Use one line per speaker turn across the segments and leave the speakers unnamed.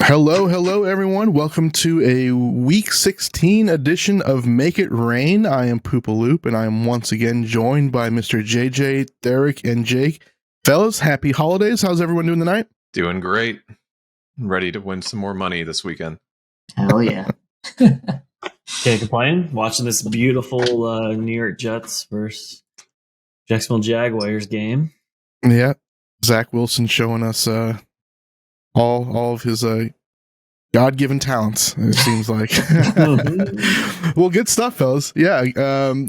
Hello, everyone. Welcome to a Week 16 edition of Make It Rain. I am Poopaloop, and I am once again joined by Mr. JJ, Derek, and Jake. Fellas, happy holidays. How's everyone doing tonight?
Doing great. Ready to win some more money this weekend.
Hell yeah.
Can't complain. Watching this beautiful New York Jets versus Jacksonville Jaguars game.
Yeah. Zach Wilson showing us all of his God-given talents, it seems like. Well, good stuff, fellas. Yeah,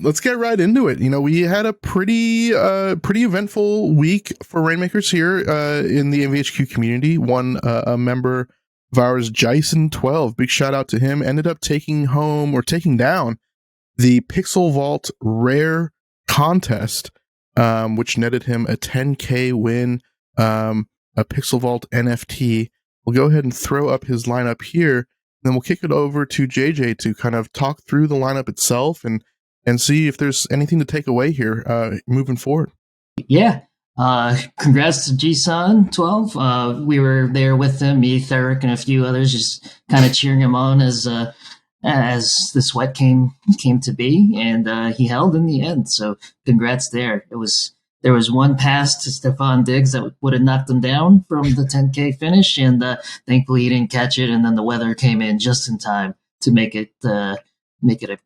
let's get right into it. You know, we had a pretty eventful week for Rainmakers here in the MVHQ community. One a member of ours, Jason12, big shout out to him, ended up taking down the Pixel Vault Rare contest, which netted him a 10K win, a Pixel Vault NFT. We'll go ahead and throw up his lineup here, then we'll kick it over to JJ to kind of talk through the lineup itself and see if there's anything to take away here moving forward.
Yeah. Congrats to Gson12. We were there with him, me, Theric, and a few others, just kind of cheering him on as the sweat came to be, and he held in the end. So congrats there. There was one pass to Stefan Diggs that would have knocked him down from the 10K finish, and thankfully he didn't catch it. And then the weather came in just in time to make it a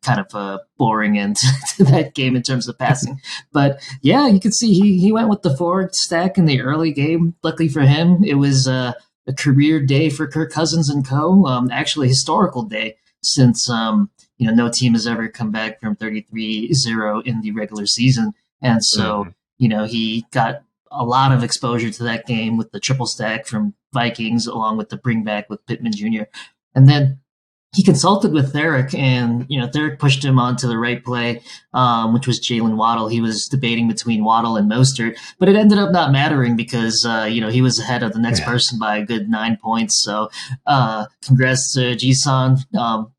kind of a boring end to that game in terms of passing. But yeah, you could see he went with the forward stack in the early game. Luckily for him, it was a career day for Kirk Cousins and co. Actually, a historical day since no team has ever come back from 33-0 in the regular season, and so. He got a lot of exposure to that game with the triple stack from Vikings, along with the bring back with Pittman Jr. And then he consulted with Theric, and Theric pushed him onto the right play, which was Jalen Waddle. He was debating between Waddle and Mostert, but it ended up not mattering because he was ahead of the next person by a good 9 points. So congrats to Gson.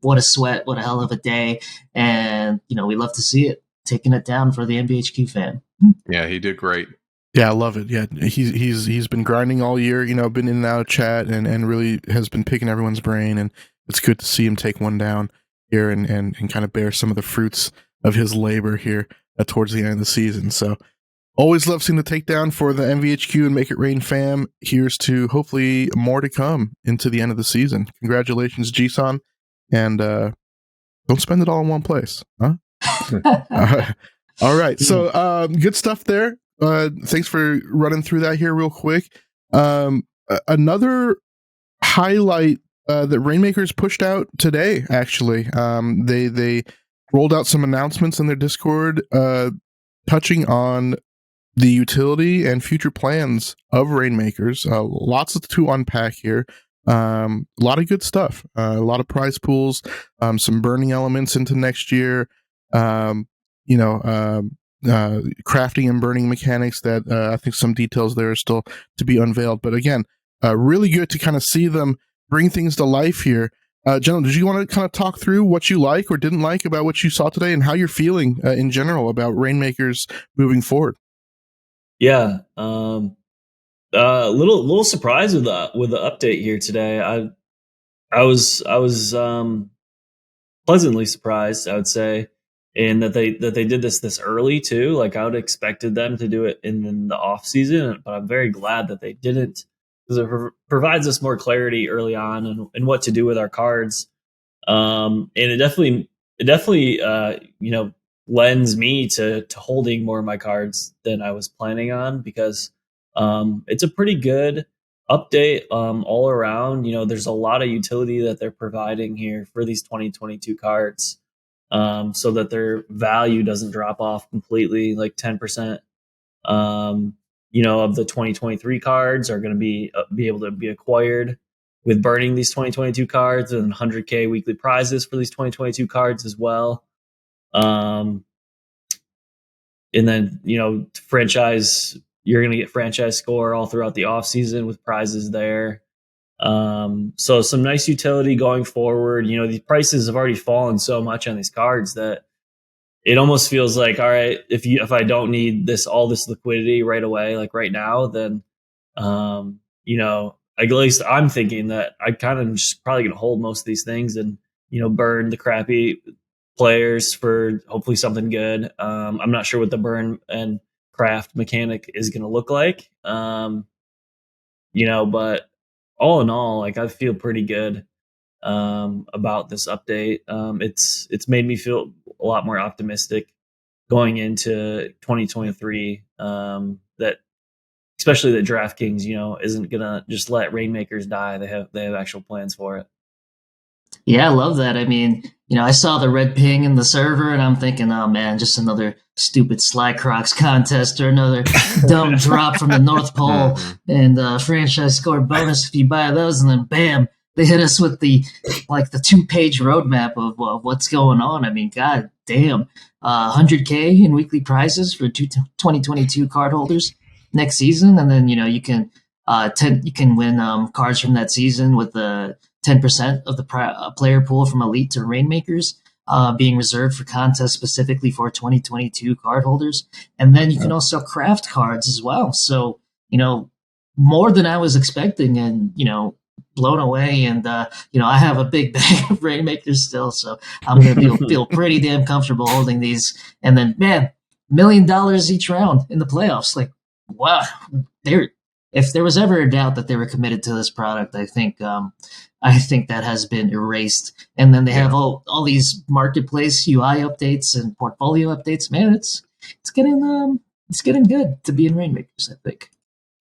What a sweat! What a hell of a day! And we love to see it, taking it down for the NBHQ fan.
Yeah, he did great.
Yeah, I love it. Yeah, he's been grinding all year, been in and out of chat and really has been picking everyone's brain, and it's good to see him take one down here and kind of bear some of the fruits of his labor here towards the end of the season. So always love seeing the takedown for the MVHQ and Make It Rain fam. Here's to hopefully more to come into the end of the season. Congratulations, Gson, and don't spend it all in one place, huh? All right, so good stuff there. Thanks for running through that here real quick. Another highlight that Rainmakers pushed out today, actually. They rolled out some announcements in their Discord touching on the utility and future plans of Rainmakers. Lots to unpack here. A lot of good stuff. A lot of prize pools, some burning elements into next year. Crafting and burning mechanics that I think some details there are still to be unveiled. But again, really good to kind of see them bring things to life here. Gentlemen, did you want to kind of talk through what you like or didn't like about what you saw today and how you're feeling in general about Rainmakers moving forward?
Yeah. Little surprised with the update here today. I was pleasantly surprised, I would say. And that they did this early too. Like I would have expected them to do it in the off season, but I'm very glad that they didn't, because it provides us more clarity early on and what to do with our cards. And it definitely lends me to holding more of my cards than I was planning on, because it's a pretty good update all around. There's a lot of utility that they're providing here for these 2022 cards. So that their value doesn't drop off completely, like 10%. Of the 2023 cards are going to be able to be acquired with burning these 2022 cards, and 100K weekly prizes for these 2022 cards as well. And then franchise, you're going to get franchise score all throughout the off season with prizes there. So some nice utility going forward. These prices have already fallen so much on these cards that it almost feels like, all right, if I don't need all this liquidity right away, like right now, then at least I'm thinking that I kind of just probably gonna hold most of these things and burn the crappy players for hopefully something good. I'm not sure what the burn and craft mechanic is gonna look like. But all in all, like I feel pretty good about this update. It's made me feel a lot more optimistic going into 2023. That especially that DraftKings, isn't gonna just let Rainmakers die. They have actual plans for it.
Yeah, I love that. I mean, I saw the red ping in the server, and I'm thinking, oh man, just another stupid Sly Crocs contest or another dumb drop from the North Pole, and franchise score bonus if you buy those, and then bam, they hit us with the 2-page roadmap of what's going on. I mean, god damn, 100K in weekly prizes for 2022 card holders next season, and then you can you can win cards from that season with the 10% of the player pool from Elite to Rainmakers being reserved for contests specifically for 2022 card holders. And then you can also craft cards as well. So, more than I was expecting and, blown away. And, I have a big bag of Rainmakers still. So I'm going to feel pretty damn comfortable holding these. And then, man, $1 million each round in the playoffs. Like, wow. If there was ever a doubt that they were committed to this product, I think that has been erased. And then they have all these marketplace UI updates and portfolio updates. Man, it's getting good to be in Rainmakers, I think.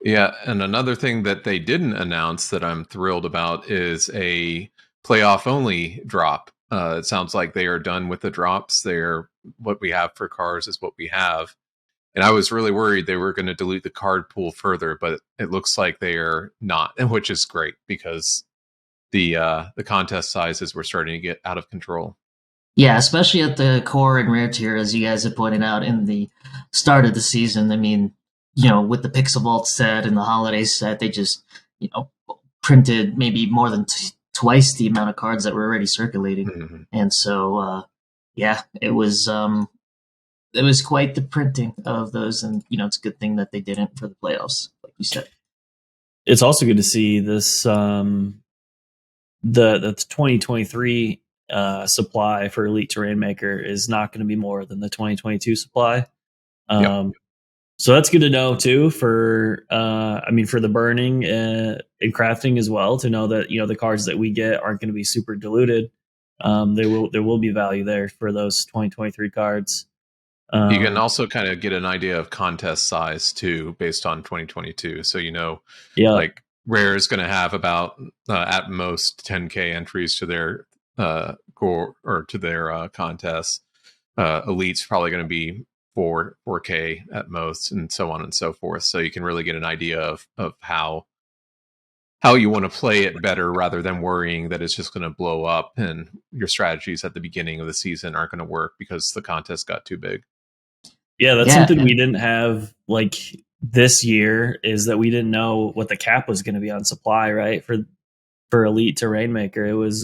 Yeah, and another thing that they didn't announce that I'm thrilled about is a playoff only drop. It sounds like they are done with the drops. They're what we have for cars is what we have. And I was really worried they were going to dilute the card pool further, but it looks like they are not, and which is great because the contest sizes were starting to get out of control.
Yeah, especially at the core and rare tier, as you guys have pointed out in the start of the season. I mean, with the Pixel Vault set and the holiday set, they just printed maybe more than twice the amount of cards that were already circulating, and so it was quite the printing of those, and it's a good thing that they didn't for the playoffs, like you said.
It's also good to see this the 2023 supply for Elite to Rainmaker is not going to be more than the 2022 supply. So that's good to know too for for the burning and crafting as well, to know that the cards that we get aren't going to be super diluted. There will be value there for those 2023 cards.
You can also kind of get an idea of contest size too, based on 2022. So like Rare is going to have about at most 10K entries to their core or to their contests. Elite's probably going to be 4K at most, and so on and so forth. So you can really get an idea of how you want to play it better, rather than worrying that it's just going to blow up and your strategies at the beginning of the season aren't going to work because the contest got too big.
Yeah, that's something we didn't have like this year, is that we didn't know what the cap was going to be on supply, right? For Elite to Rainmaker. It was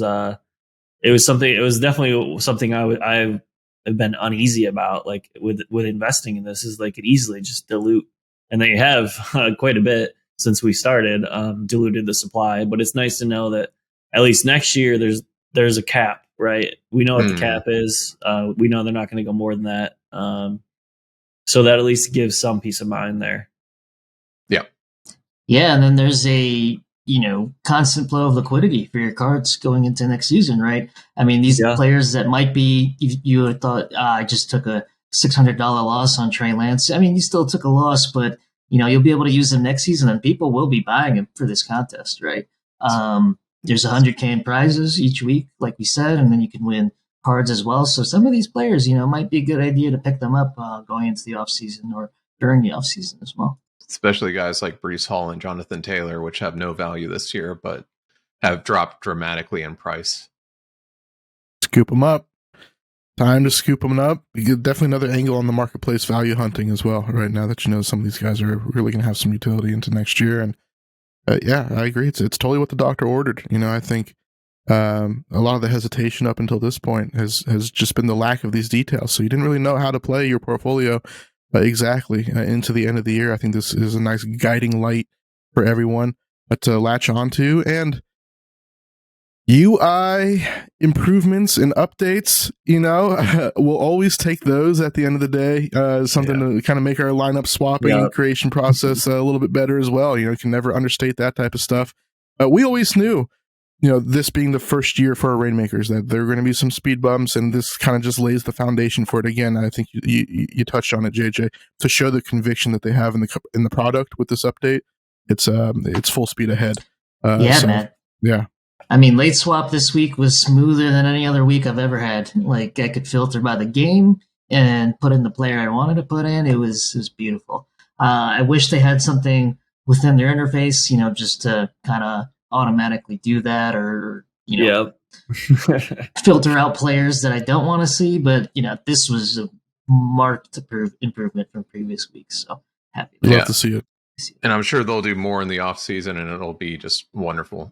definitely something I've been uneasy about, like with investing in this, is they could easily just dilute, and they have quite a bit since we started, diluted the supply. But it's nice to know that at least next year there's a cap, right? We know what the cap is. We know they're not going to go more than that. So that at least gives some peace of mind there.
Yeah, and then there's a constant flow of liquidity for your cards going into next season, right? I mean, these players that might be, you had thought, I just took a $600 loss on Trey Lance. I mean, you still took a loss, but you'll be able to use them next season, and people will be buying them for this contest, right? There's 100K in prizes each week, like we said, and then you can win cards as well. So some of these players, might be a good idea to pick them up going into the off season or during the off season as well.
Especially guys like Breece Hall and Jonathan Taylor, which have no value this year, but have dropped dramatically in price.
Scoop them up. Time to scoop them up. You get definitely another angle on the marketplace value hunting as well, right now that some of these guys are really going to have some utility into next year. And I agree. It's totally what the doctor ordered. I think a lot of the hesitation up until this point has just been the lack of these details. So you didn't really know how to play your portfolio exactly into the end of the year. I think this is a nice guiding light for everyone. to latch onto, and UI improvements and updates, we'll always take those at the end of the day. Something to kind of make our lineup swapping and creation process a little bit better as well. You can never understate that type of stuff. We always knew, this being the first year for our Rainmakers, that there are going to be some speed bumps, and this kind of just lays the foundation for it. Again, I think you touched on it, JJ, to show the conviction that they have in the product with this update. It's full speed ahead.
Man.
Yeah.
I mean, late swap this week was smoother than any other week I've ever had. Like, I could filter by the game and put in the player I wanted to put in. It was beautiful. I wish they had something within their interface, just to kind of automatically do that, or filter out players that I don't want to see. But this was a marked improvement from previous weeks. So happy.
Love to see it.
And I'm sure they'll do more in the off season, and it'll be just wonderful.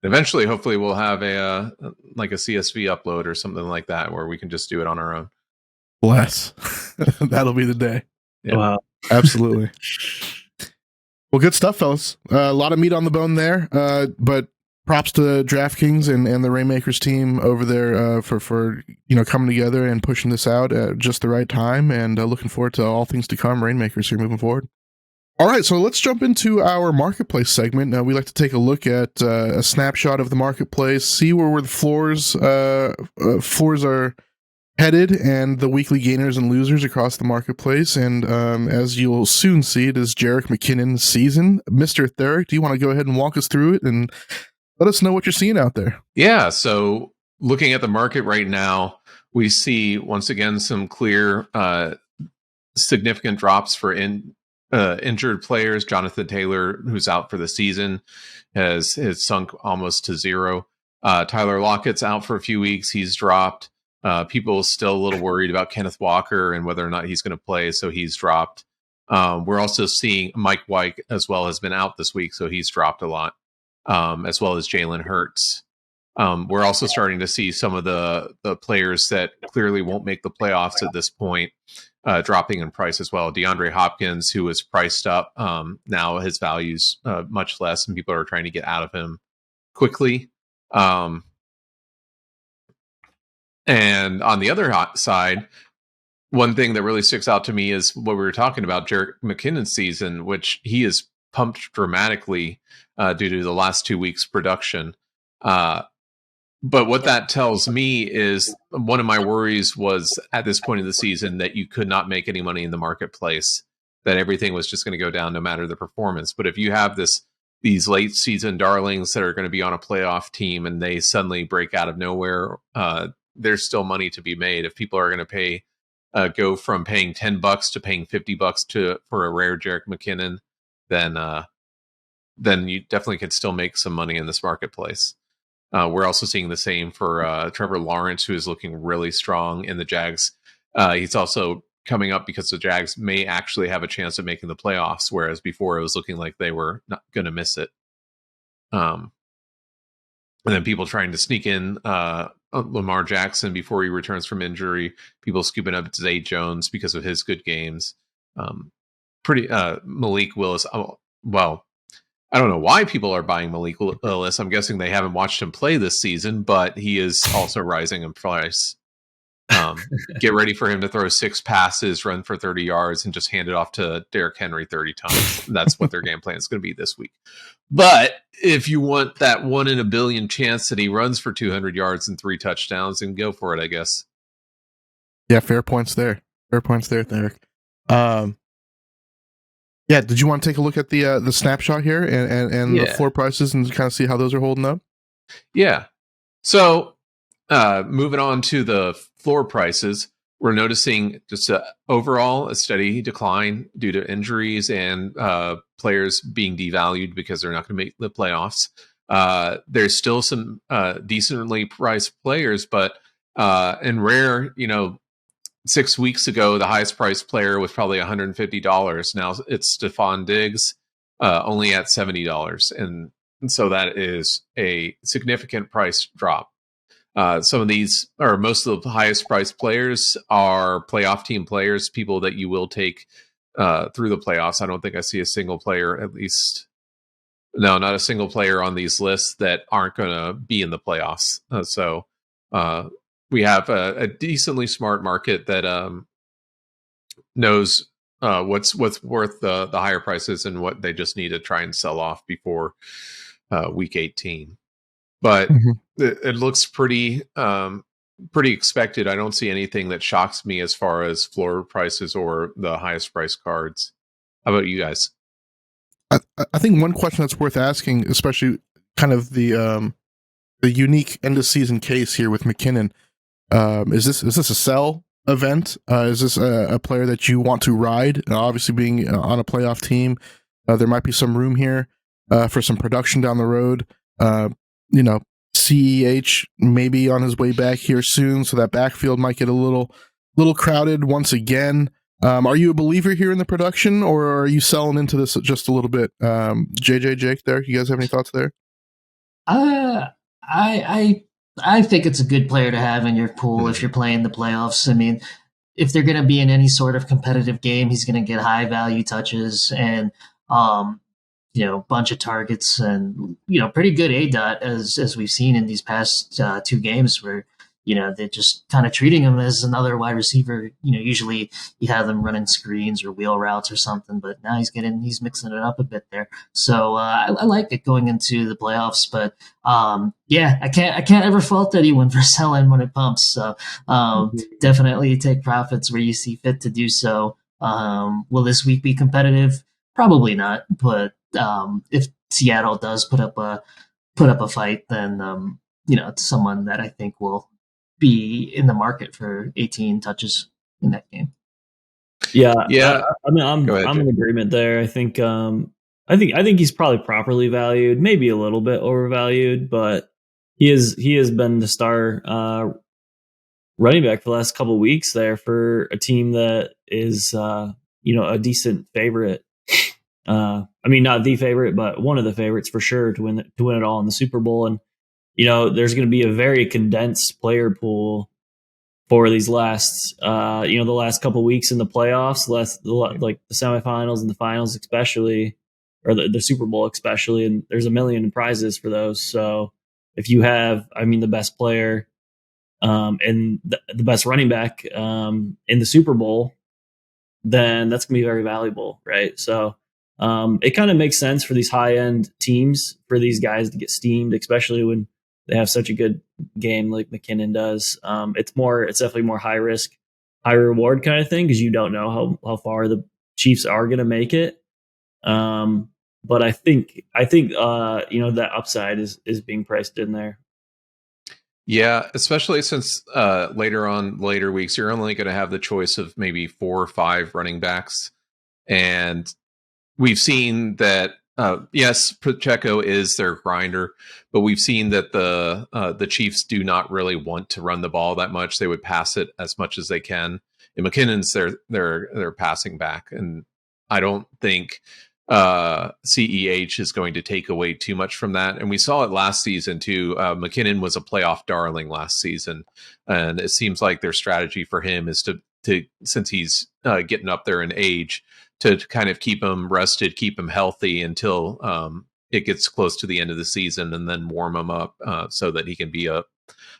Eventually, hopefully, we'll have a CSV upload or something like that where we can just do it on our own.
Bless. That'll be the day.
Yeah.
Wow.
Absolutely. Well, good stuff, fellas. A lot of meat on the bone there. But props to DraftKings and the Rainmakers team over there for coming together and pushing this out at just the right time. And looking forward to all things to come, Rainmakers here moving forward. All right, so let's jump into our marketplace segment. We like to take a look at a snapshot of the marketplace, see where the floors are headed, and the weekly gainers and losers across the marketplace. And as you'll soon see, it is Jerick McKinnon's season. Mr. Therick, do you want to go ahead and walk us through it and let us know what you're seeing out there?
Yeah, so looking at the market right now, we see once again some clear significant drops for injured players. Jonathan Taylor, who's out for the season, has sunk almost to zero. Tyler Lockett's out for a few weeks. He's dropped. People are still a little worried about Kenneth Walker and whether or not he's going to play, so he's dropped. We're also seeing Mike White as well has been out this week, so he's dropped a lot, as well as Jalen Hurts. We're also starting to see some of the players that clearly won't make the playoffs at this point dropping in price as well. DeAndre Hopkins, who was priced up, now his value's much less, and people are trying to get out of him quickly. And on the other side, one thing that really sticks out to me is what we were talking about, Jerick McKinnon's season, which he is pumped dramatically due to the last 2 weeks' production. But what that tells me is one of my worries was at this point of the season that you could not make any money in the marketplace, that everything was just going to go down no matter the performance. But if you have these late season darlings that are going to be on a playoff team and they suddenly break out of nowhere, there's still money to be made. If people are going to pay, go from paying $10 to paying $50 for a rare Jerick McKinnon, then you definitely could still make some money in this marketplace. We're also seeing the same for Trevor Lawrence, who is looking really strong in the Jags. He's also coming up because the Jags may actually have a chance of making the playoffs, whereas before it was looking like they were not going to miss it. And then people trying to sneak in Lamar Jackson before he returns from injury, people scooping up Zay Jones because of his good games. Malik Willis. Well, I don't know why people are buying Malik Willis. I'm guessing they haven't watched him play this season, but he is also rising in price. Get ready for him to throw 6 passes, run for 30 yards, and just hand it off to Derrick Henry 30 times. That's what their game plan is going to be this week. But if you want that 1 in a billion chance that he runs for 200 yards and 3 touchdowns, then go for it, I guess.
Yeah, fair points there. Fair points there, Derek. Yeah, did you want to take a look at the snapshot here and the floor prices and kind of see how those are holding up?
Yeah. So moving on to the floor prices, we're noticing just overall a steady decline due to injuries and players being devalued because they're not going to make the playoffs. There's still some decently priced players, but in rare, 6 weeks ago, the highest priced player was probably $150. Now it's Stephon Diggs, only at $70. And so that is a significant price drop. Some of these, or most of the highest priced players, are playoff team players, people that you will take through the playoffs. I don't think I see a single player, at least No, not a single player on these lists that aren't going to be in the playoffs. So we have a decently smart market that knows what's worth the higher prices and what they just need to try and sell off before week 18. But it looks pretty expected. I don't see anything that shocks me as far as floor prices or the highest price cards. How about you guys?
I think one question that's worth asking, especially kind of the unique end of season case here with McKinnon, is this a sell event? Is this a player that you want to ride? Obviously, being on a playoff team, there might be some room here for some production down the road. CEH maybe on his way back here soon, so that backfield might get a little crowded once again. Are you a believer here in the production, or are you selling into this just a little bit? JJ, Jake, there, you guys have any thoughts there?
I think it's a good player to have in your pool if you're playing the playoffs. I mean, if they're going to be in any sort of competitive game, he's going to get high value touches and bunch of targets and pretty good ADOT as we've seen in these past 2 games where they're just kind of treating him as another wide receiver. Usually you have them running screens or wheel routes or something, but now he's mixing it up a bit there. So I like it going into the playoffs, but I can't ever fault anyone for selling when it pumps. So definitely take profits where you see fit to do so. Will this week be competitive? Probably not, but if Seattle does put up a fight, then it's someone that I think will be in the market for 18 touches in that game.
Yeah. I mean, I'm in agreement there. I think he's probably properly valued, maybe a little bit overvalued, but he has been the star running back for the last couple of weeks there for a team that is a decent favorite. I mean, not the favorite, but one of the favorites for sure to win it all in the Super Bowl. And there's going to be a very condensed player pool for these last, the last couple of weeks in the playoffs, like the semifinals and the finals, especially, or the Super Bowl, especially. And there's a million prizes for those. So if you have, the best player and the best running back in the Super Bowl, then that's going to be very valuable, right? So it kind of makes sense for these high end teams for these guys to get steamed, especially when they have such a good game like McKinnon does. It's definitely more high risk, high reward kind of thing because you don't know how far the Chiefs are going to make it. But I think that upside is being priced in there.
Yeah, especially since later weeks, you're only going to have the choice of maybe 4 or 5 running backs. And we've seen that, yes, Pacheco is their grinder, but we've seen that the Chiefs do not really want to run the ball that much. They would pass it as much as they can. And McKinnon's their passing back. And I don't think CEH is going to take away too much from that. And we saw it last season too. McKinnon was a playoff darling last season. And it seems like their strategy for him is to since he's getting up there in age, to kind of keep him rested, keep him healthy until it gets close to the end of the season, and then warm him up so that he can be a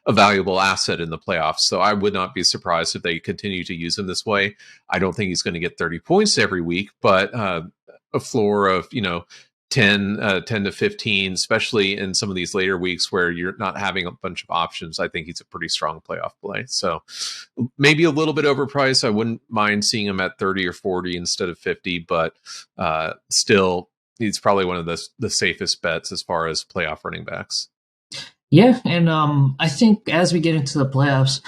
valuable asset in the playoffs. So I would not be surprised if they continue to use him this way. I don't think he's going to get 30 points every week, but a floor of 10 to 15, especially in some of these later weeks where you're not having a bunch of options. I think he's a pretty strong playoff play. So maybe a little bit overpriced. I wouldn't mind seeing him at 30 or 40 instead of 50, but still, he's probably one of the safest bets as far as playoff running backs.
Yeah, and I think as we get into the playoffs,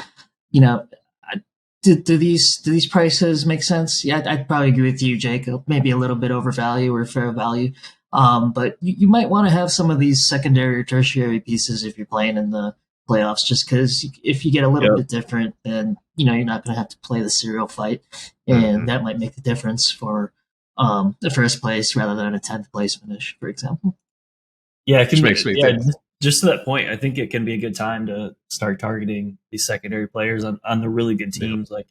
do these prices make sense? Yeah, I'd probably agree with you, Jacob. Maybe a little bit overvalue or fair value. But you might want to have some of these secondary or tertiary pieces if you're playing in the playoffs, just because if you get a little bit different, then you're not going to have to play the serial fight, and that might make the difference for the first place rather than a 10th place finish, for example.
Yeah, it can makes me think. Just to that point, I think it can be a good time to start targeting these secondary players on the really good teams. Like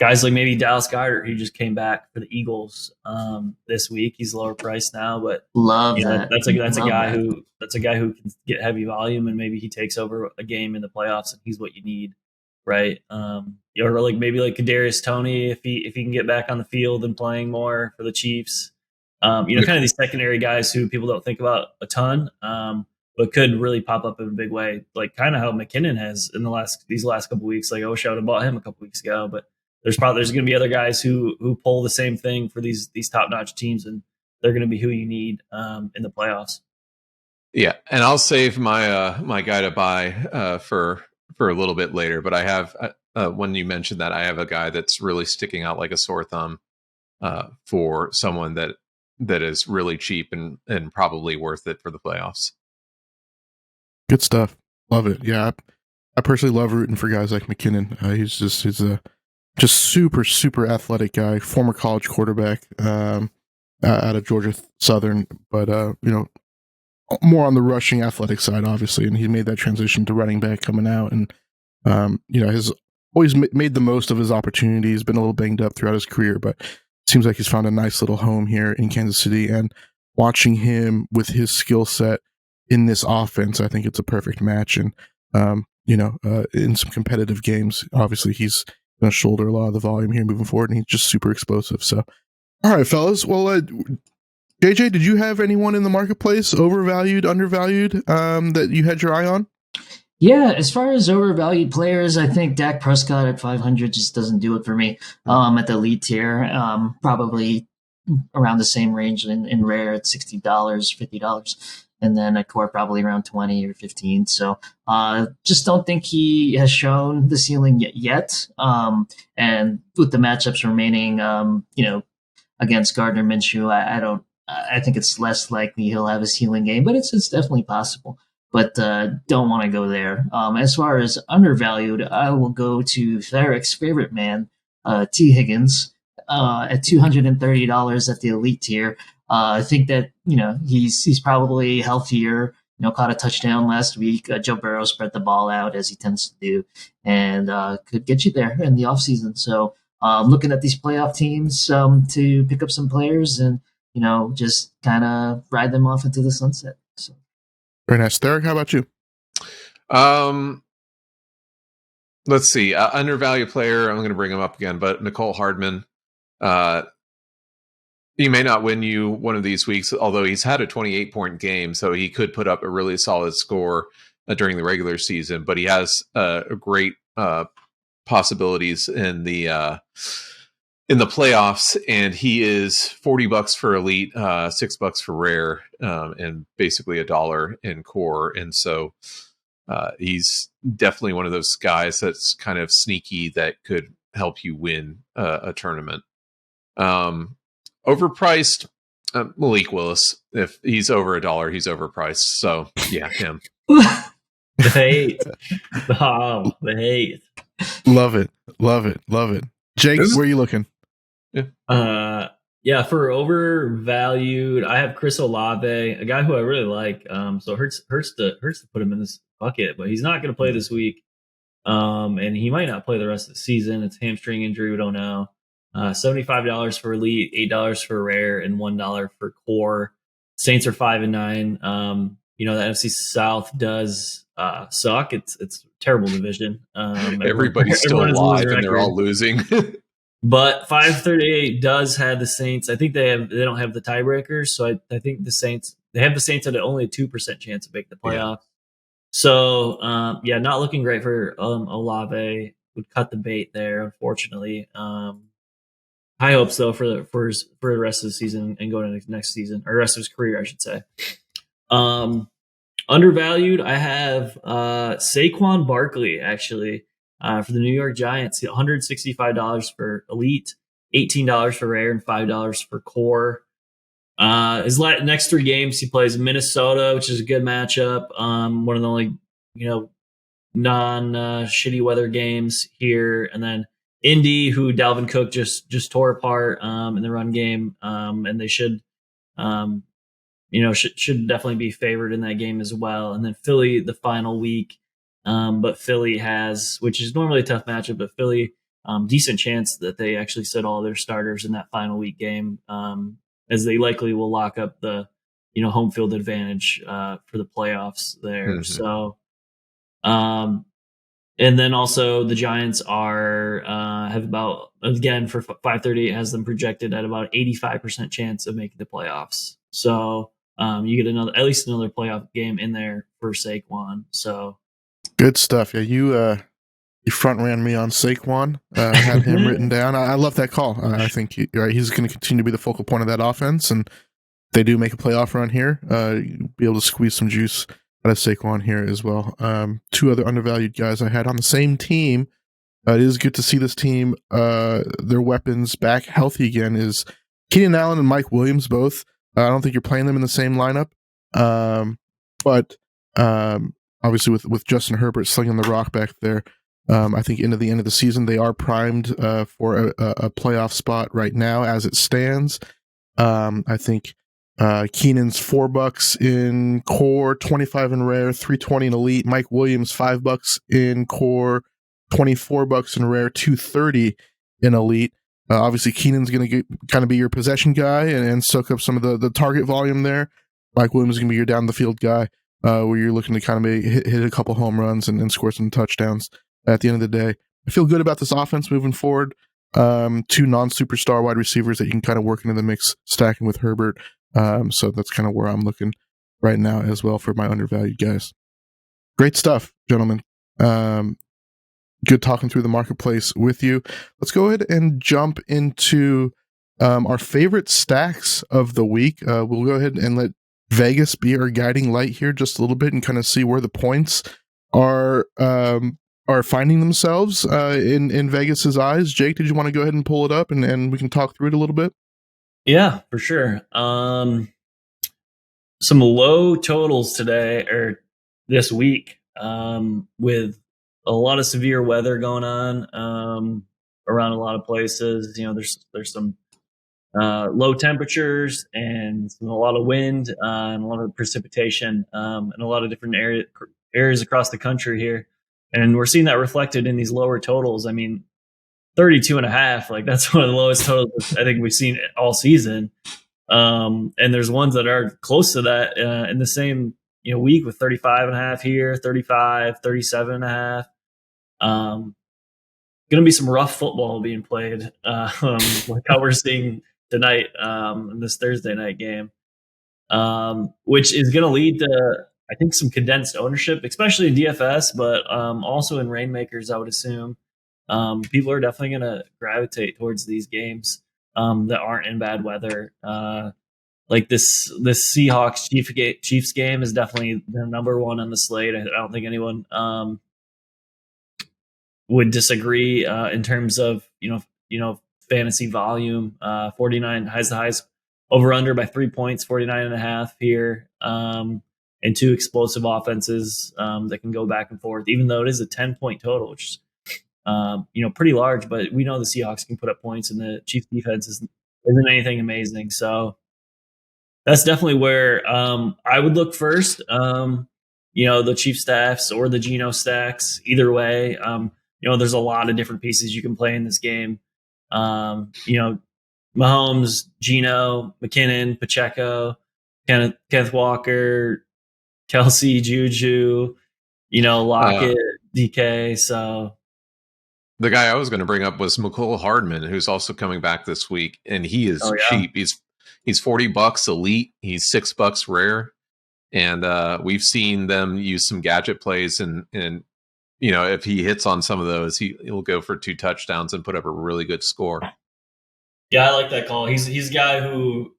guys like maybe Dallas Goedert, who just came back for the Eagles this week. He's lower priced now, but
Love that.
that's a guy who can get heavy volume, and maybe he takes over a game in the playoffs, and he's what you need, right? Or like maybe like Kadarius Toney, if he can get back on the field and playing more for the Chiefs. Kind of these secondary guys who people don't think about a ton, but could really pop up in a big way, like kind of how McKinnon has in these last couple of weeks. Like I wish I would have bought him a couple weeks ago, but there's going to be other guys who pull the same thing for these top notch teams, and they're going to be who you need in the playoffs.
Yeah, and I'll save my my guy to buy for a little bit later. But I have when you mentioned that, I have a guy that's really sticking out like a sore thumb for someone that is really cheap and probably worth it for the playoffs.
Good stuff. Love it. Yeah, I personally love rooting for guys like McKinnon. He's a just super athletic guy, former college quarterback out of Georgia Southern, but more on the rushing athletic side, obviously, and he made that transition to running back coming out, and has always made the most of his opportunities. Been a little banged up throughout his career, but seems like he's found a nice little home here in Kansas City. And watching him with his skill set in this offense, I think it's a perfect match. And in some competitive games, obviously he's going to shoulder a lot of the volume here moving forward, and he's just super explosive. So, all right, fellas. Well, JJ, did you have anyone in the marketplace, overvalued, undervalued, that you had your eye on?
Yeah, as far as overvalued players, I think Dak Prescott at 500 just doesn't do it for me. At the elite tier, probably around the same range in rare at $60, $50. And then at core, probably around 20 or 15. So just don't think he has shown the ceiling yet. And with the matchups remaining, against Gardner Minshew, I think it's less likely he'll have a ceiling game, but it's definitely possible. But don't want to go there. As far as undervalued, I will go to Theric's favorite man, T. Higgins, at $230 at the elite tier. I think that he's probably healthier. Caught a touchdown last week. Joe Burrow spread the ball out as he tends to do, and could get you there in the offseason. So looking at these playoff teams to pick up some players and just kind of ride them off into the sunset. So.
Very nice. Derek, how about you?
Let's see. Undervalued player, I'm going to bring him up again, but Nicole Hardman. He may not win you one of these weeks, although he's had a 28-point game, so he could put up a really solid score during the regular season. But he has great possibilities in the playoffs, and he is $40 for elite, $6 for rare, and basically $1 in core. And so he's definitely one of those guys that's kind of sneaky that could help you win a tournament. Overpriced, Malik Willis. If he's over $1, he's overpriced. So yeah, him.
The hate. Oh, the hate.
Love it. Jake, where are you looking?
Yeah, for overvalued, I have Chris Olave, a guy who I really like. So it hurts to put him in this bucket, but he's not going to play this week. And he might not play the rest of the season. It's hamstring injury, we don't know. $75 for elite, $8 for rare, and $1 for core. Saints are 5-9. The NFC South does suck. It's a terrible division.
Everybody's still alive and they're all losing.
But 538 does have the Saints. I think they don't have the tiebreakers, so I think they have the Saints at only a 2% chance to make the playoffs. Yeah. So not looking great for Olave. Would cut the bait there, unfortunately. High hopes though for the rest of the season and going into next season, or the rest of his career, I should say. Undervalued, I have Saquon Barkley actually. For the New York Giants, $165 for elite, $18 for rare, and $5 for core. His next 3 games, he plays Minnesota, which is a good matchup. One of the only, non-shitty weather games here. And then Indy, who Dalvin Cook just tore apart in the run game. And they should definitely be favored in that game as well. And then Philly, the final week. But Philly has, which is normally a tough matchup, but Philly decent chance that they actually sit all their starters in that final week game, as they likely will lock up the home field advantage for the playoffs there.
Mhm.
So, and then also the Giants are have about, again, for 538 has them projected at about 85% chance of making the playoffs. So you get at least another playoff game in there for Saquon. So
good stuff. Yeah, you front ran me on Saquon. Had him written down. I love that call. I think he's going to continue to be the focal point of that offense, and they do make a playoff run here. Be able to squeeze some juice out of Saquon here as well. Two other undervalued guys I had on the same team. It is good to see this team, their weapons back healthy again, is Keenan Allen and Mike Williams both. I don't think you're playing them in the same lineup. But obviously with Justin Herbert slinging the rock back there, I think into the end of the season, they are primed for a playoff spot right now as it stands. I think Keenan's $4 in core, 25 in rare, 320 in elite. Mike Williams $5 in core, $24 in rare, 230 in elite. Obviously, Keenan's going to kind of be your possession guy and soak up some of the target volume there. Mike Williams is going to be your down the field guy, where you're looking to kind of hit a couple home runs and score some touchdowns at the end of the day. I feel good about this offense moving forward. Two non-superstar wide receivers that you can kind of work into the mix, stacking with Herbert. So that's kind of where I'm looking right now as well for my undervalued guys. Great stuff, gentlemen. Good talking through the marketplace with you. Let's go ahead and jump into our favorite stacks of the week. We'll go ahead and let Vegas be our guiding light here just a little bit and kind of see where the points are finding themselves in Vegas's eyes. Jake, did you want to go ahead and pull it up and we can talk through it a little bit?
Yeah, for sure. Some low totals today or this week, with a lot of severe weather going on around a lot of places. There's some low temperatures and a lot of wind and a lot of precipitation in a lot of different areas across the country here. And we're seeing that reflected in these lower totals. I mean, 32.5, like that's one of the lowest totals I think we've seen all season. And there's ones that are close to that in the same week, with 35.5 here, 35, 37.5. Going to be some rough football being played, like how we're seeing tonight in this Thursday night game, which is going to lead to, I think, some condensed ownership, especially in DFS, but also in Reignmakers, I would assume. People are definitely going to gravitate towards these games that aren't in bad weather. Like this Seahawks Chiefs game is definitely the number one on the slate. I don't think anyone would disagree in terms of fantasy volume. 49 has the highest over under by 3 points, 49.5 here, and two explosive offenses that can go back and forth, even though it is a 10-point total, which is pretty large. But we know the Seahawks can put up points, and the Chiefs defense isn't anything amazing. So that's definitely where I would look first. The Chief staffs or the Geno stacks, either way. There's a lot of different pieces you can play in this game. Mahomes, Geno, McKinnon, Pacheco, Kenneth Walker, Kelsey, Juju, Lockett, DK. So
the guy I was going to bring up was McCole Hardman, who's also coming back this week, and he is cheap. He's $40 elite. He's $6 rare, and we've seen them use some gadget plays, and if he hits on some of those, he'll go for 2 touchdowns and put up a really good score.
Yeah, I like that call. He's a guy who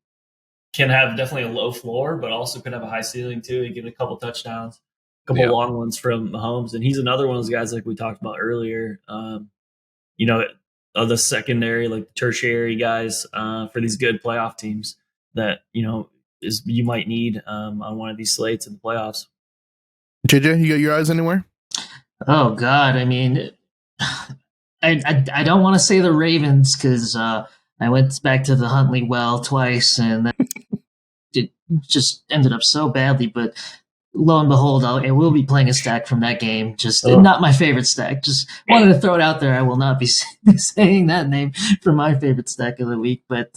can have definitely a low floor, but also can have a high ceiling too. He get a couple touchdowns, a couple long ones from Mahomes, and he's another one of those guys like we talked about earlier. The secondary, like tertiary guys for these good playoff teams that you might need on one of these slates in the playoffs.
JJ, you got your eyes anywhere?
Oh God, I mean, I don't want to say the Ravens because I went back to the Huntley well twice and it just ended up so badly. But lo and behold, I will be playing a stack from that game. Just not my favorite stack. Just wanted to throw it out there. I will not be saying that name for my favorite stack of the week. But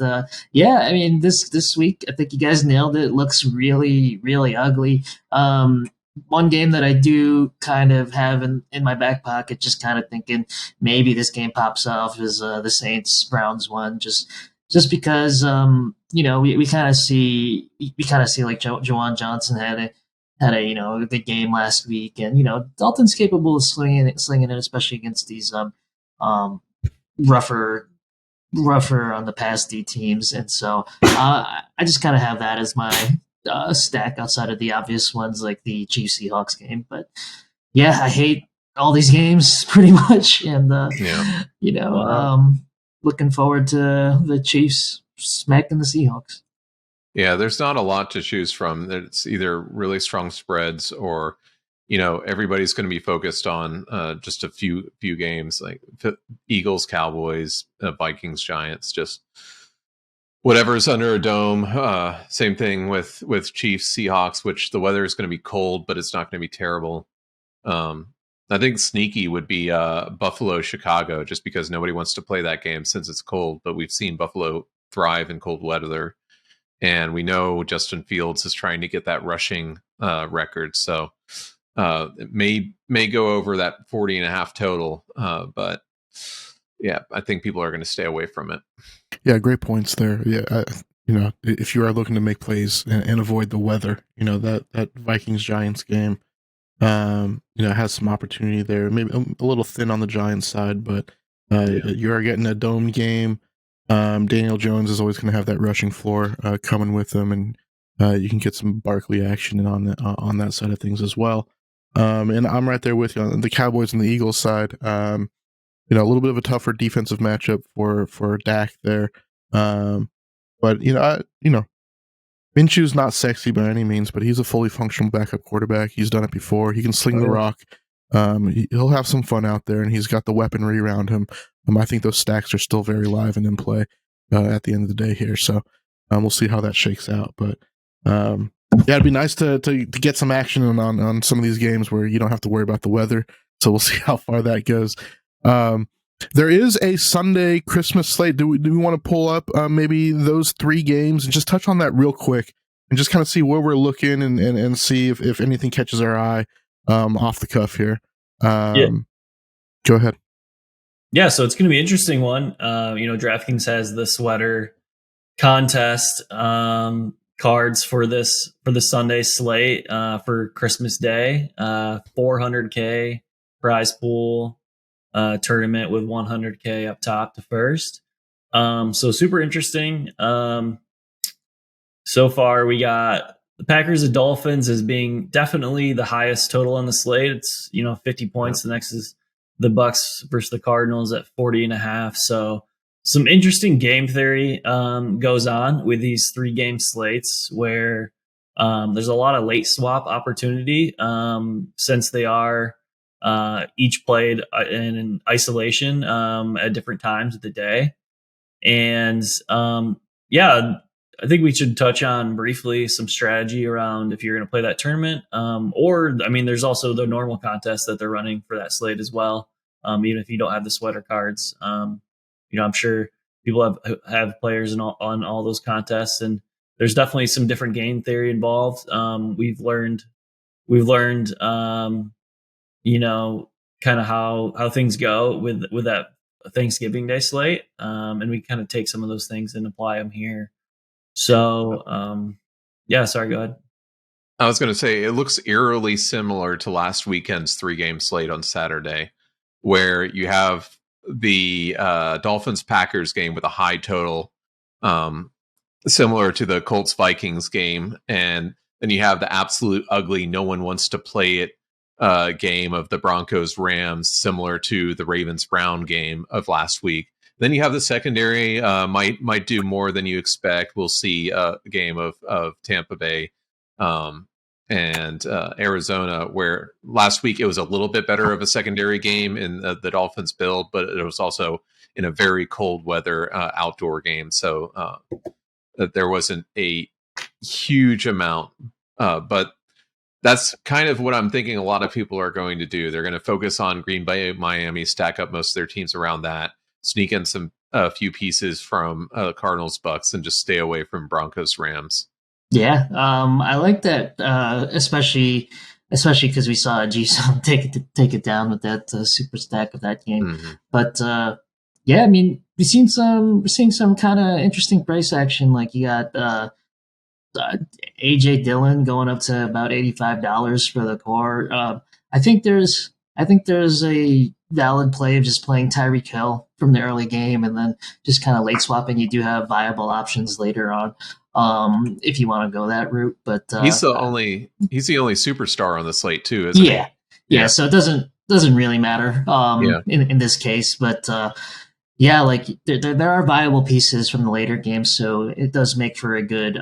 yeah, I mean, this week, I think you guys nailed it. It looks really, really ugly. One game that I do kind of have in my back pocket, just kind of thinking maybe this game pops off, is the Saints Browns one. Just because we kind of see like Jawan Johnson had a good game last week, and Dalton's capable of slinging it, especially against these rougher on the pass D teams, and so I just kind of have that as my stack outside of the obvious ones like the Chiefs Seahawks game. But yeah, I hate all these games pretty much, and looking forward to the Chiefs smacking the Seahawks.
Yeah, there's not a lot to choose from. It's either really strong spreads or, everybody's going to be focused on just a few games like Eagles, Cowboys, Vikings, Giants, just whatever's under a dome. Same thing with Chiefs, Seahawks, which the weather is going to be cold, but it's not going to be terrible. I think sneaky would be Buffalo, Chicago, just because nobody wants to play that game since it's cold. But we've seen Buffalo thrive in cold weather, and we know Justin Fields is trying to get that rushing record. So it may go over that 40.5 total. But yeah, I think people are going to stay away from it.
Yeah, great points there. Yeah, if you are looking to make plays and avoid the weather, that Vikings Giants game, has some opportunity there. Maybe a little thin on the Giants side, but you are getting a domed game. Daniel Jones is always going to have that rushing floor coming with him, and you can get some Barkley action on that side of things as well. And I'm right there with you on the Cowboys and the Eagles side. A little bit of a tougher defensive matchup for Dak there. But Minshew's not sexy by any means, but he's a fully functional backup quarterback. He's done it before. He can sling the rock. He'll have some fun out there, and he's got the weaponry around him. I think those stacks are still very live and in play at the end of the day here. So we'll see how that shakes out. But it'd be nice to get some action on some of these games where you don't have to worry about the weather. So we'll see how far that goes. There is a Sunday Christmas slate. Do we want to pull up maybe those 3 games and just touch on that real quick and just kind of see where we're looking and see if anything catches our eye off the cuff here. Go ahead.
Yeah, so it's going to be an interesting one. DraftKings has the sweater contest cards for the Sunday slate for Christmas Day. 400K prize pool tournament with 100K up top to first. So super interesting. So far, we got the Packers and Dolphins as being definitely the highest total on the slate. It's 50 points. The next is the Bucks versus the Cardinals at 40.5. So some interesting game theory goes on with these 3-game slates where there's a lot of late swap opportunity since they are each played in isolation at different times of the day. And I think we should touch on briefly some strategy around if you're going to play that tournament. There's also the normal contest that they're running for that slate as well. Even if you don't have the sweater cards, I'm sure people have players on all those contests, and there's definitely some different game theory involved. We've learned, kind of how things go with that Thanksgiving Day slate, and we kind of take some of those things and apply them here. So, sorry, go ahead.
I was going to say, it looks eerily similar to last weekend's 3-game slate on Saturday, where you have the Dolphins-Packers game with a high total, similar to the Colts-Vikings game, and then you have the absolute ugly, no one wants to play it game of the Broncos-Rams, similar to the Ravens-Brown game of last week. Then you have the secondary might do more than you expect. We'll see a game of Tampa Bay and Arizona, where last week it was a little bit better of a secondary game in the Dolphins build, but it was also in a very cold weather outdoor game. So there wasn't a huge amount. But that's kind of what I'm thinking a lot of people are going to do. They're going to focus on Green Bay, Miami, stack up most of their teams around that, sneak in a few pieces from Cardinals, Bucks, and just stay away from Broncos, Rams.
Yeah, I like that, especially because we saw G-Son take it down with that super stack of that game.
Mm-hmm.
But yeah, I mean, we're seeing some kind of interesting price action. Like you got AJ Dillon going up to about $85 for the core. I think there's a valid play of just playing Tyreek Hill from the early game and then just kind of late swapping. You do have viable options later on if you want to go that route. But
he's the only superstar on the slate too, isn't he?
Yeah. So it doesn't really matter in this case, but. Yeah, like there are viable pieces from the later games, so it does make for a good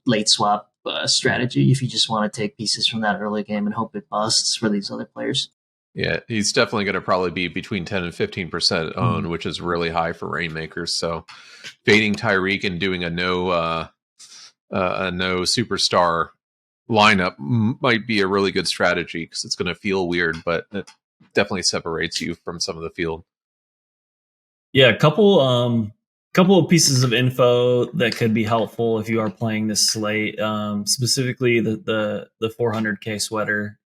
late swap strategy if you just want to take pieces from that early game and hope it busts for these other players.
Yeah, he's definitely going to probably be between 10 and 15% owned, which is really high for Reignmakers. So fading Tyreek and doing a no superstar lineup might be a really good strategy because it's going to feel weird, but it definitely separates you from some of the field.
Yeah, a couple of pieces of info that could be helpful if you are playing this slate, specifically the 400K sweater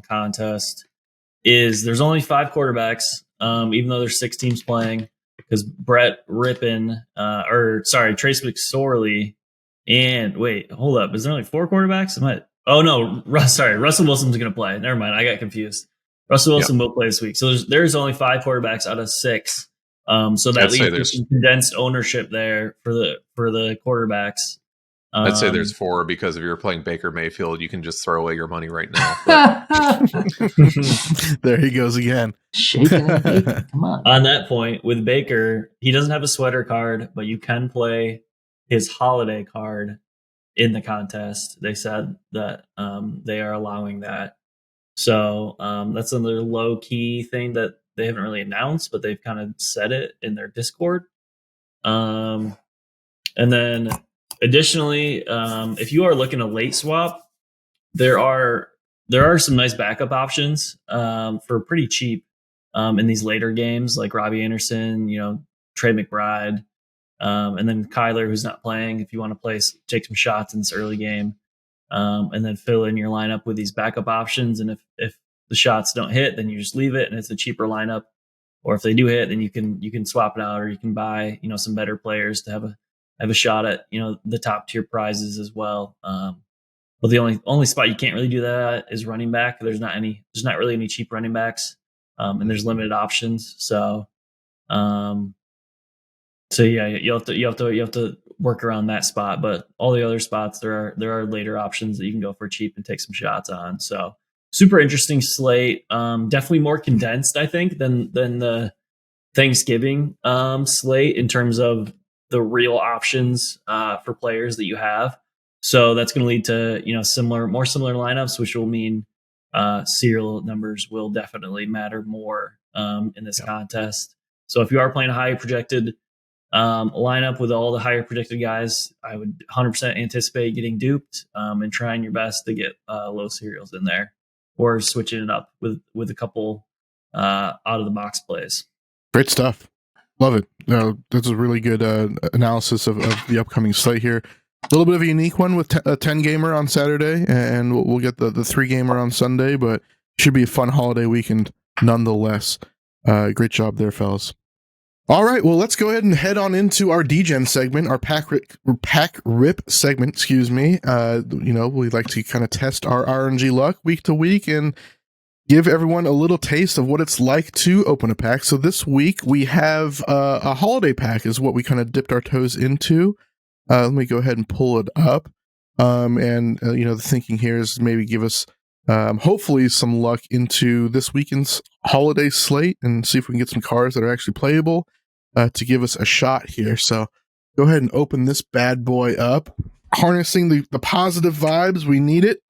contest. Is there's only 5 quarterbacks, even though there's 6 teams playing, because Trace McSorley, and wait, hold up, is there only 4 quarterbacks? Russell Wilson's going to play. Never mind, I got confused. Russell Wilson will play this week, so there's only 5 quarterbacks out of 6. So that leaves some condensed ownership there for the quarterbacks.
I'd say there's 4 because if you're playing Baker Mayfield, you can just throw away your money right now.
There he goes again.
Shaking and baking. Come on.
On that point, with Baker, he doesn't have a sweater card, but you can play his holiday card in the contest. They said that they are allowing that. So that's another low key thing that they haven't really announced, but they've kind of said it in their Discord. And then additionally, if you are looking to late swap, there are some nice backup options for pretty cheap in these later games, like Robbie Anderson, Trey McBride, and then Kyler, who's not playing. If you want to take some shots in this early game, and then fill in your lineup with these backup options, and if the shots don't hit, then you just leave it and it's a cheaper lineup. Or if they do hit, then you can swap it out, or you can buy, some better players to have a shot at, the top tier prizes as well. But the only spot you can't really do that is running back. There's not really any cheap running backs. And there's limited options. So yeah, you have to work around that spot, but all the other spots, there are later options that you can go for cheap and take some shots on. So super interesting slate. Definitely more condensed, I think, than the Thanksgiving slate in terms of the real options for players that you have. So that's going to lead to more similar lineups, which will mean serial numbers will definitely matter more in this contest. So if you are playing a high projected lineup with all the higher predicted guys, I would 100% anticipate getting duped and trying your best to get low serials in there, or switching it up with a couple out of the box plays.
Great stuff. Love it. That's a really good analysis of the upcoming slate here. A little bit of a unique one with a 10 gamer on Saturday, and we'll get the 3 gamer on Sunday, but should be a fun holiday weekend nonetheless. Great job there, fellas. All right, well, let's go ahead and head on into our DGen segment, our pack rip segment, excuse me. We like to kind of test our RNG luck week to week and give everyone a little taste of what it's like to open a pack. So this week we have a holiday pack is what we kind of dipped our toes into. Let me go ahead and pull it up. The thinking here is maybe give us hopefully some luck into this weekend's holiday slate and see if we can get some cards that are actually playable to give us a shot here. So go ahead and open this bad boy up. Harnessing the positive vibes. We need it.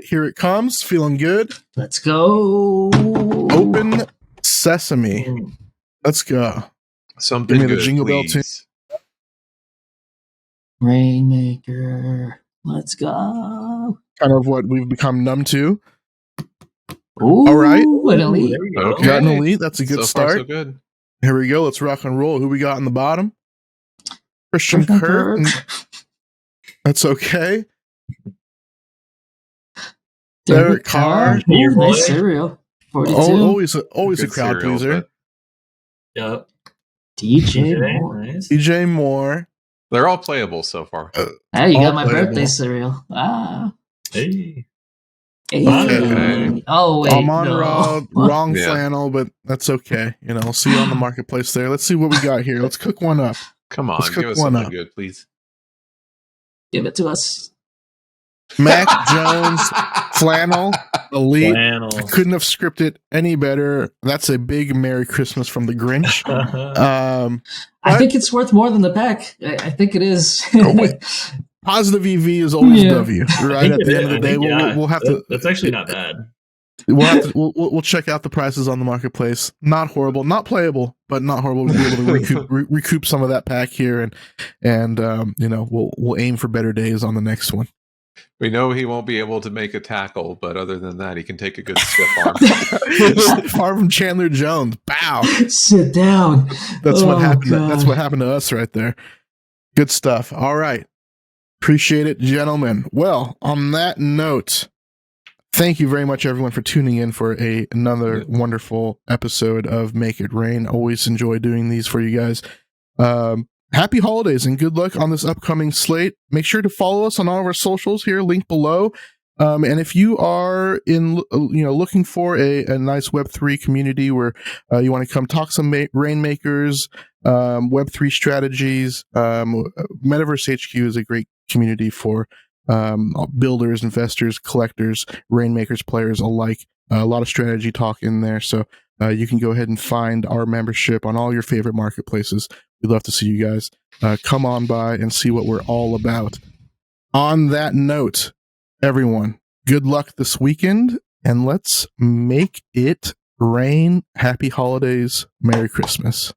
Here it comes. Feeling good.
Let's go.
Open sesame. Let's go.
Something
Give me
good,
the jingle bell tune.
Rainmaker. Let's go.
kind of what we've become numb to.
Ooh,
all right.
An elite.
Okay.
Got an elite. That's a good
so
start.
Far, so good.
Here we go. Let's rock and roll. Who we got on the bottom? Christian Kirk. That's okay. Derek Carr.
Ooh, nice cereal. 42.
Always a
Good
crowd
cereal,
pleaser.
Yep.
DJ Moore.
Nice.
DJ Moore.
They're all playable so far.
Hey, you
all
got my
playable.
birthday cereal.
Hey.
Hey.
Okay.
Oh, wait.
Amon-Ra, wrong
Yeah.
flannel, but that's okay. We'll see you on the marketplace there. Let's see what we got here. Let's cook one up.
Come on,
Let's cook
give us
one
something
up.
good, please.
Give it to us.
Mac Jones, flannel, elite.
Flannel.
I couldn't have scripted any better. That's a big Merry Christmas from the Grinch.
I think it's worth more than the pack. I think it is.
Positive EV is always
Yeah.
W, right? At the end of the day, we'll have to.
That's actually not bad.
We'll check out the prices on the marketplace. Not horrible, not playable, but not horrible. We'll be able to recoup some of that pack here, and we'll aim for better days on the next one.
We know he won't be able to make a tackle, but other than that, he can take a good stiff arm.
Stiff arm from Chandler Jones. Bow.
Sit down.
That's what happened.
God.
That's what happened to us right there. Good stuff. All right. Appreciate it, gentlemen. Well, on that note, thank you very much, everyone, for tuning in for another wonderful episode of Make It Rain. Always enjoy doing these for you guys. Happy holidays and good luck on this upcoming slate. Make sure to follow us on all of our socials here, link below. And if you are looking for a nice Web3 community where you want to come talk some rainmakers, Web3 strategies, Metaverse HQ is a great community for builders, investors, collectors, rainmakers, players alike. A lot of strategy talk in there. So you can go ahead and find our membership on all your favorite marketplaces. We'd love to see you guys come on by and see what we're all about. On that note, everyone, good luck this weekend, and let's make it rain. Happy holidays. Merry Christmas.